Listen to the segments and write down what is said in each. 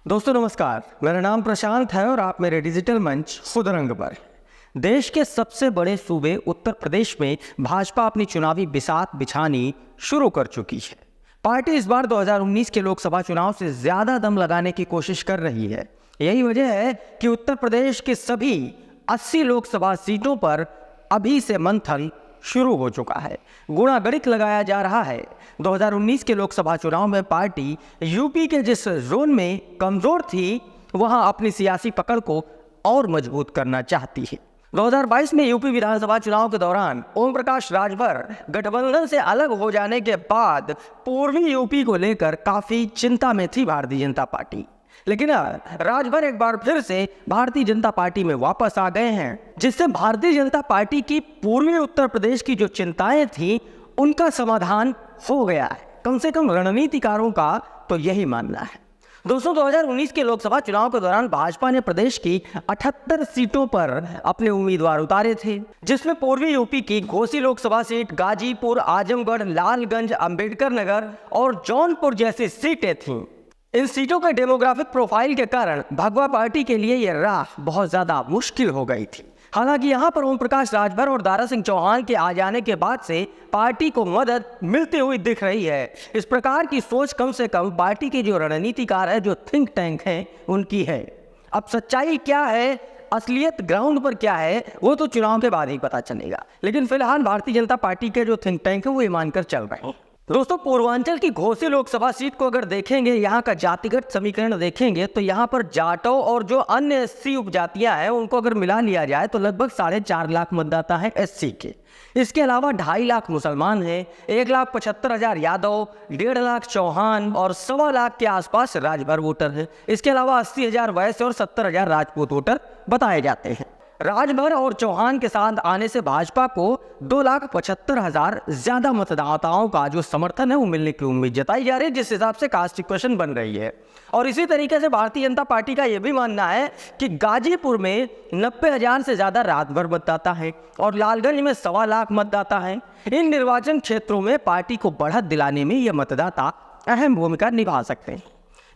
दोस्तों नमस्कार, मेरा नाम प्रशांत है और आप मेरे डिजिटल मंच खुद रंग पर। देश के सबसे बड़े सूबे उत्तर प्रदेश में भाजपा अपनी चुनावी बिसात बिछानी शुरू कर चुकी है। पार्टी इस बार 2019 के लोकसभा चुनाव से ज्यादा दम लगाने की कोशिश कर रही है। यही वजह है कि उत्तर प्रदेश की सभी 80 लोकसभा सीटों पर अभी से मंथन शुरू हो चुका है। गुणागणित लगाया जा रहा है। 2019 के लोकसभा चुनाव में पार्टी यूपी के जिस जोन में कमजोर थी, वहां अपनी सियासी पकड़ को और मजबूत करना चाहती है। 2022 में यूपी विधानसभा चुनाव के दौरान ओम प्रकाश राजभर गठबंधन से अलग हो जाने के बाद पूर्वी यूपी को लेकर काफी चिंता में थी भारतीय जनता पार्टी। लेकिन राजभर एक बार फिर से भारतीय जनता पार्टी में वापस आ गए हैं, जिससे भारतीय जनता पार्टी की पूर्वी उत्तर प्रदेश की जो चिंताएं थी उनका समाधान हो गया है। कम से कम रणनीतिकारों का तो यही मानना है। दोस्तों 2019 के लोकसभा चुनाव के दौरान भाजपा ने प्रदेश की 78 सीटों पर अपने उम्मीदवार उतारे थे, जिसमें पूर्वी यूपी की घोसी लोकसभा सीट, गाजीपुर, आजमगढ़, लालगंज, अंबेडकर नगर और जौनपुर जैसी सीटें थीं। इन सीटों के डेमोग्राफिक प्रोफाइल के कारण भगवा पार्टी के लिए यह राह बहुत ज्यादा मुश्किल हो गई थी। हालांकि यहां पर ओम प्रकाश राजभर और दारा सिंह चौहान के आ जाने के बाद से पार्टी को मदद मिलती हुई दिख रही है। इस प्रकार की सोच कम से कम पार्टी के जो रणनीतिकार है, जो थिंक टैंक हैं, उनकी है। अब सच्चाई क्या है, असलियत ग्राउंड पर क्या है, वो तो चुनाव के बाद ही पता चलेगा। लेकिन फिलहाल भारतीय जनता पार्टी के जो थिंक टैंक है वो ये मानकर चल रहे हैं। दोस्तों पूर्वांचल की घोसी लोकसभा सीट को अगर देखेंगे, यहाँ का जातिगत समीकरण देखेंगे तो यहाँ पर जाटों और जो अन्य एससी उपजातियां हैं उनको अगर मिला लिया जाए तो लगभग 4.5 लाख मतदाता हैं एससी के। इसके अलावा 2.5 लाख मुसलमान हैं, 1,75,000 यादव, 1.5 लाख चौहान और 1.25 लाख के आसपास राजभर वोटर हैं। इसके अलावा 80,000 वैश्य और 70,000 राजपूत वोटर बताए जाते हैं। राजभर और चौहान के साथ आने से भाजपा को 2,75,000 ज्यादा मतदाताओं का जो समर्थन है वो मिलने की उम्मीद जताई जा रही है, जिस हिसाब से कास्ट इक्वेशन बन रही है। और इसी तरीके से भारतीय जनता पार्टी का यह भी मानना है कि गाजीपुर में 90,000 से ज्यादा राजभर मतदाता है और लालगंज में 1.25 लाख मतदाता है। इन निर्वाचन क्षेत्रों में पार्टी को बढ़त दिलाने में ये मतदाता अहम भूमिका निभा सकते हैं।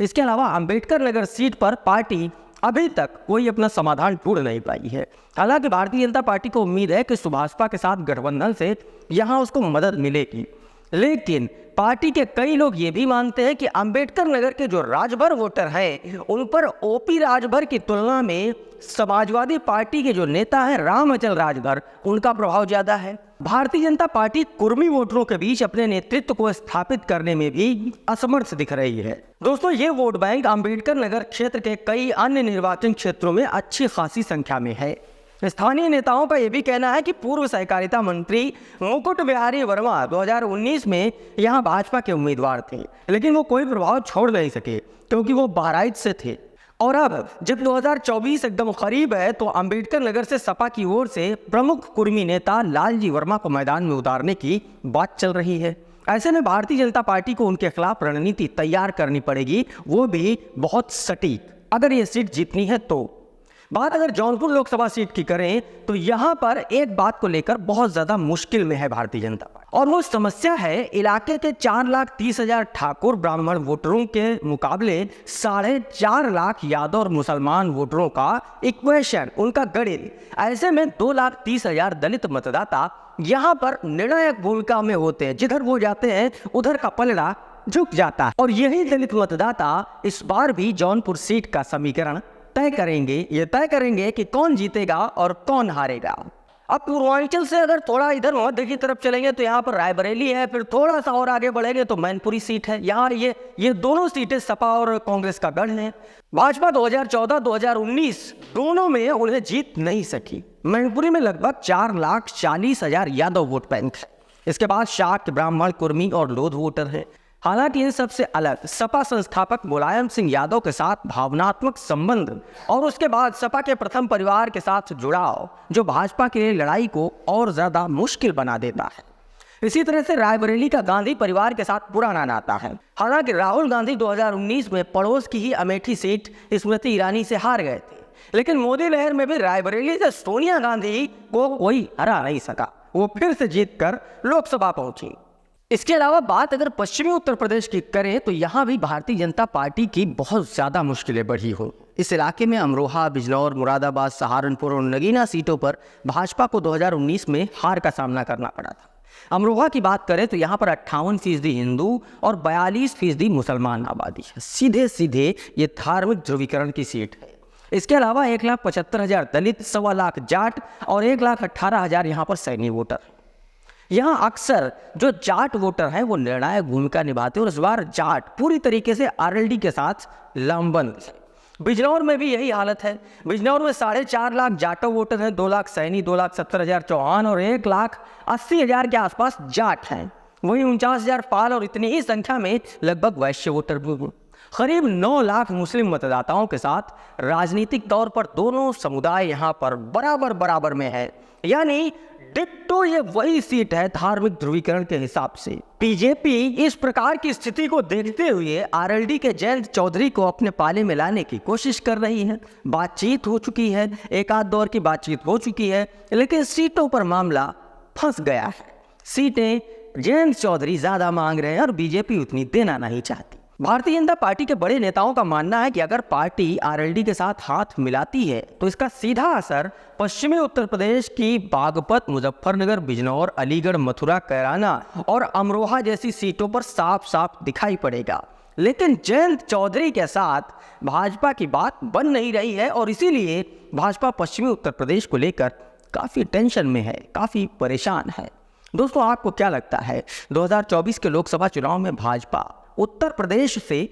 इसके अलावा अंबेडकर नगर सीट पर पार्टी अभी तक कोई अपना समाधान ढूंढ नहीं पाई है। हालांकि भारतीय जनता पार्टी को उम्मीद है कि सुभाषपा के साथ गठबंधन से यहां उसको मदद मिलेगी। लेकिन पार्टी के कई लोग ये भी मानते हैं कि अंबेडकर नगर के जो राजभर वोटर हैं उन पर ओपी राजभर की तुलना में समाजवादी पार्टी के जो नेता हैं राम अचल राजभर, उनका प्रभाव ज्यादा है। भारतीय जनता पार्टी कुर्मी वोटरों के बीच अपने नेतृत्व को स्थापित करने में भी असमर्थ दिख रही है। दोस्तों ये वोट बैंक अंबेडकर नगर क्षेत्र के कई अन्य निर्वाचन क्षेत्रों में अच्छी खासी संख्या में है। स्थानीय नेताओं का यह भी कहना है कि पूर्व सहकारिता मंत्री मुकुट बिहारी वर्मा 2019 में यहां भाजपा के उम्मीदवार थे, लेकिन वो कोई प्रभाव छोड़ नहीं सके क्योंकि वो बहराइच से थे। और अब जब 2024 एकदम करीब है तो अंबेडकर नगर से सपा की ओर से प्रमुख कुर्मी नेता लालजी वर्मा को मैदान में उतारने की बात चल रही है। ऐसे में भारतीय जनता पार्टी को उनके खिलाफ रणनीति तैयार करनी पड़ेगी, वो भी बहुत सटीक, अगर ये सीट जीतनी है तो। बात अगर जौनपुर लोकसभा सीट की करें तो यहां पर एक बात को लेकर बहुत ज्यादा मुश्किल में है भारतीय जनता पार्टी, और वो समस्या है इलाके के 4,30,000 ठाकुर ब्राह्मण वोटरों के मुकाबले 4.5 लाख यादव और मुसलमान वोटरों का इक्वेशन, उनका गणित। ऐसे में 2,30,000 दलित मतदाता यहां पर निर्णायक भूमिका में होते हैं। जिधर वो जाते हैं उधर का पलड़ा झुक जाता है, और यही दलित मतदाता इस बार भी जौनपुर सीट का समीकरण तय करेंगे कि कौन जीतेगा और कौन हारेगा। अब पूर्वांचल से अगर थोड़ा इधर मध्य की तरफ चलेंगे तो यहाँ पर रायबरेली है, फिर थोड़ा सा और आगे बढ़ेंगे तो मैनपुरी सीट है। यहाँ ये दोनों सीटें सपा और कांग्रेस का गढ़ है। भाजपा 2014-2019 दोनों में उन्हें जीत नहीं सकी। मैनपुरी में लगभग 4,40,000 यादव वोट बैंक है। इसके बाद शाक्त, ब्राह्मण, कुर्मी और लोध वोटर है। हालांकि इन सबसे अलग सपा संस्थापक मुलायम सिंह यादव के साथ भावनात्मक संबंध और उसके बाद सपा के प्रथम परिवार के साथ जुड़ाव जो भाजपा के लिए लड़ाई को और ज्यादा मुश्किल बना देता है। इसी तरह से रायबरेली का गांधी परिवार के साथ पुराना नाता है। हालांकि राहुल गांधी 2019 में पड़ोस की ही अमेठी सीट स्मृति ईरानी से हार गए थे, लेकिन मोदी लहर में भी रायबरेली से सोनिया गांधी को कोई हरा नहीं सका। वो फिर से जीतकर लोकसभा पहुंची। इसके अलावा बात अगर पश्चिमी उत्तर प्रदेश की करें तो यहाँ भी भारतीय जनता पार्टी की बहुत ज़्यादा मुश्किलें बढ़ी हो। इस इलाके में अमरोहा, बिजनौर, मुरादाबाद, सहारनपुर और नगीना सीटों पर भाजपा को 2019 में हार का सामना करना पड़ा था। अमरोहा की बात करें तो यहाँ पर 58% हिंदू और 42% मुसलमान आबादी है। सीधे सीधे ये धार्मिक ध्रुवीकरण की सीट है। इसके अलावा 1,75,000 दलित, 1.25 लाख जाट और 1,18,000 यहाँ पर सैनी वोटर। यहाँ अक्सर जो जाट वोटर हैं वो निर्णायक भूमिका निभाते हैं और इस बार जाट पूरी तरीके से आरएलडी के साथ लामबंद है। बिजनौर में भी यही हालत है। बिजनौर में 4.5 लाख जाटो वोटर हैं, 2 लाख सैनी, 2,70,000 चौहान और 1,80,000 के आसपास जाट हैं। वहीं 49,000 पाल और इतनी ही संख्या में लगभग वैश्य वोटर भी। करीब 9 लाख मुस्लिम मतदाताओं के साथ राजनीतिक तौर पर दोनों समुदाय यहाँ पर बराबर में है। यानी डिट्टो ये वही सीट है धार्मिक ध्रुवीकरण के हिसाब से। बीजेपी इस प्रकार की स्थिति को देखते हुए आरएलडी के जयंत चौधरी को अपने पाले में लाने की कोशिश कर रही है। बातचीत हो चुकी है, एक आध दौर की बातचीत हो चुकी है, लेकिन सीटों पर मामला फंस गया है। सीटें जयंत चौधरी ज्यादा मांग रहे हैं और बीजेपी उतनी देना नहीं चाहती। भारतीय जनता पार्टी के बड़े नेताओं का मानना है कि अगर पार्टी आरएलडी के साथ हाथ मिलाती है तो इसका सीधा असर पश्चिमी उत्तर प्रदेश की बागपत, मुजफ्फरनगर, बिजनौर, अलीगढ़, मथुरा, कैराना और अमरोहा जैसी सीटों पर साफ साफ दिखाई पड़ेगा। लेकिन जयंत चौधरी के साथ भाजपा की बात बन नहीं रही है और इसीलिए भाजपा पश्चिमी उत्तर प्रदेश को लेकर काफ़ी टेंशन में है, काफ़ी परेशान है। दोस्तों, आपको क्या लगता है 2024 के लोकसभा चुनाव में भाजपा उत्तर प्रदेश से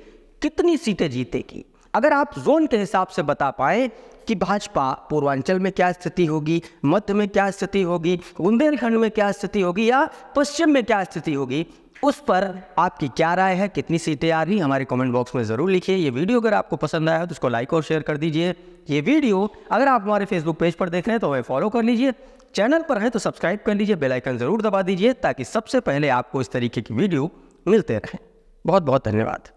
कितनी सीटें जीतेगी? अगर आप जोन के हिसाब से बता पाए कि भाजपा पूर्वांचल में क्या स्थिति होगी, मध्य में क्या स्थिति होगी, बुंदेलखंड में क्या स्थिति होगी या पश्चिम में क्या स्थिति होगी, उस पर आपकी क्या राय है, कितनी सीटें आ रही, हमारे कमेंट बॉक्स में ज़रूर लिखिए। ये वीडियो अगर आपको पसंद आया तो उसको लाइक और शेयर कर दीजिए। ये वीडियो अगर आप हमारे फेसबुक पेज पर देख रहे हैं तो हमें फॉलो कर लीजिए। चैनल पर है तो सब्सक्राइब कर लीजिए, बेल आइकन ज़रूर दबा दीजिए ताकि सबसे पहले आपको इस तरीके की वीडियो मिलते रहें। बहुत बहुत धन्यवाद।